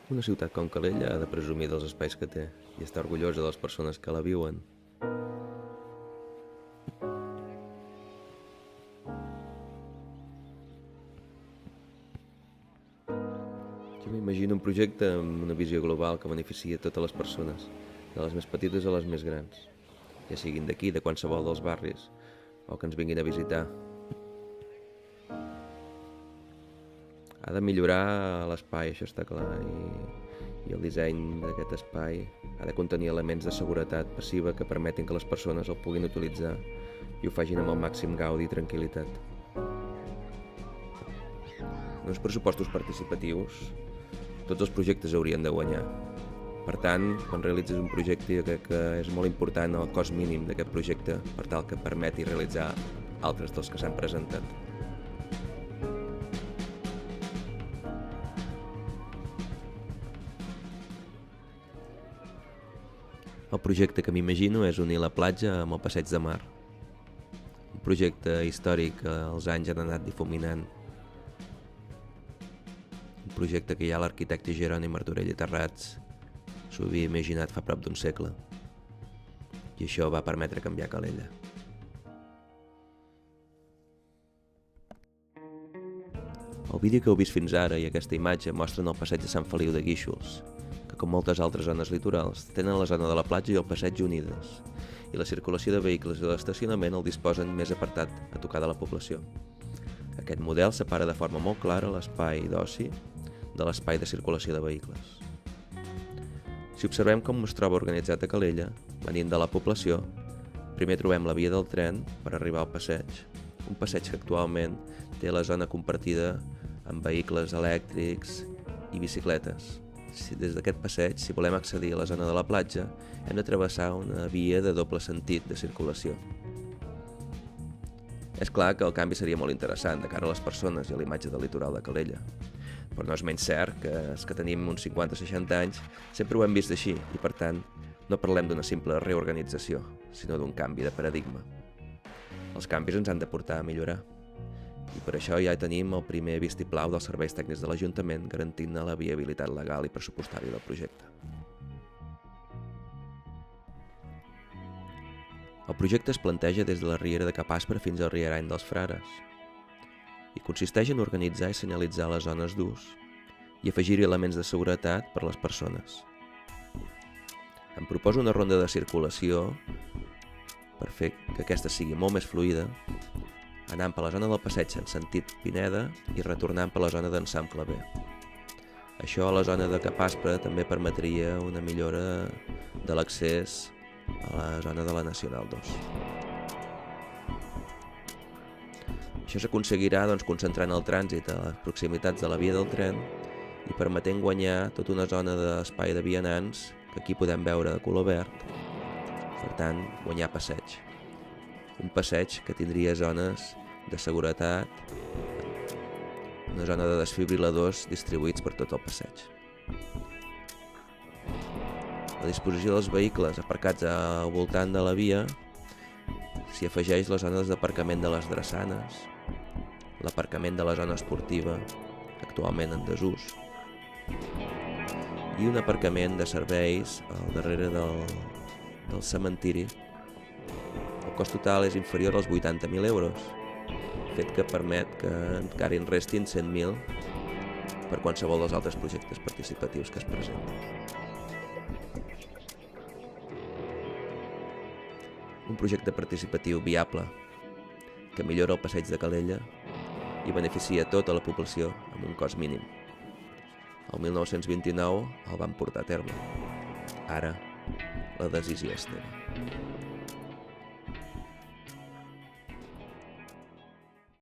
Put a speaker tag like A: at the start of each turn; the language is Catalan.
A: Una ciutat com Calella ha de presumir dels espais que té i està orgullosa de les persones que la viuen. Jo m'imagino un projecte amb una visió global que beneficia totes les persones, de les més petites a les més grans, ja siguin d'aquí, de qualsevol dels barris, o que ens vinguin a visitar. Ha de millorar l'espai, això està clar, i el disseny d'aquest espai ha de contenir elements de seguretat passiva que permetin que les persones el puguin utilitzar i ho facin amb el màxim gaudi i tranquil·litat. En uns pressupostos participatius, tots els projectes haurien de guanyar. Per tant, quan realitzes un projecte, jo crec que és molt important el cost mínim d'aquest projecte per tal que permeti realitzar altres dels que s'han presentat. El projecte que m'imagino és unir la platja amb el passeig de mar. Un projecte històric que els anys han anat difuminant. Un projecte que ja l'arquitecte Jeroni Martorell i Terrats s'ho havia imaginat fa prop d'un segle. I això va permetre canviar Calella. El vídeo que heu vist fins ara i aquesta imatge mostren el passeig de Sant Feliu de Guíxols, que com moltes altres zones litorals tenen la zona de la platja i el passeig unides, i la circulació de vehicles i l'estacionament el disposen més apartat a tocar de la població. Aquest model separa de forma molt clara l'espai d'oci de l'espai de circulació de vehicles. Si observem com es troba organitzat a Calella, venint de la població, primer trobem la via del tren per arribar al passeig, un passeig que actualment té la zona compartida amb vehicles elèctrics i bicicletes. Des d'aquest passeig, si volem accedir a la zona de la platja, hem de travessar una via de doble sentit de circulació. És clar que el canvi seria molt interessant de cara a les persones i a l'imatge del litoral de Calella, però no és menys cert que els que tenim uns 50-60 anys sempre ho hem vist així i, per tant, no parlem d'una simple reorganització, sinó d'un canvi de paradigma. Els canvis ens han de portar a millorar. I per això ja tenim el primer vistiplau dels serveis tècnics de l'Ajuntament garantint la viabilitat legal i pressupostària del projecte. El projecte es planteja des de la riera de Capaspra fins al rierany dels Frares i consisteix en organitzar i senyalitzar les zones d'ús i afegir-hi elements de seguretat per a les persones. Em proposo una ronda de circulació per fer que aquesta sigui molt més fluida, anant per la zona del passeig en sentit Pineda i retornant per la zona d'Ensam Claver. Això a la zona de Capaspra també permetria una millora de l'accés a la zona de la Nacional 2. Això s'aconseguirà concentrant el trànsit a les proximitats de la via del tren i permetent guanyar tota una zona d'espai de vianants que aquí podem veure de color verd, per tant, guanyar passeig. Un passeig que tindria zones de seguretat, una zona de desfibriladors distribuïts per tot el passeig. La disposició dels vehicles aparcats al voltant de la via s'hi afegeix les zones d'aparcament de les drassanes, l'aparcament de la zona esportiva, actualment en desús, i un aparcament de serveis al darrere del cementiri. El cost total és inferior als 80.000 euros, fet que permet que encara en restin 100.000 per qualsevol dels altres projectes participatius que es presenten. Un projecte participatiu viable que millora el passeig de Calella i beneficia tota la població amb un cost mínim. El 1929 el van portar a terme. Ara, la decisió és teva.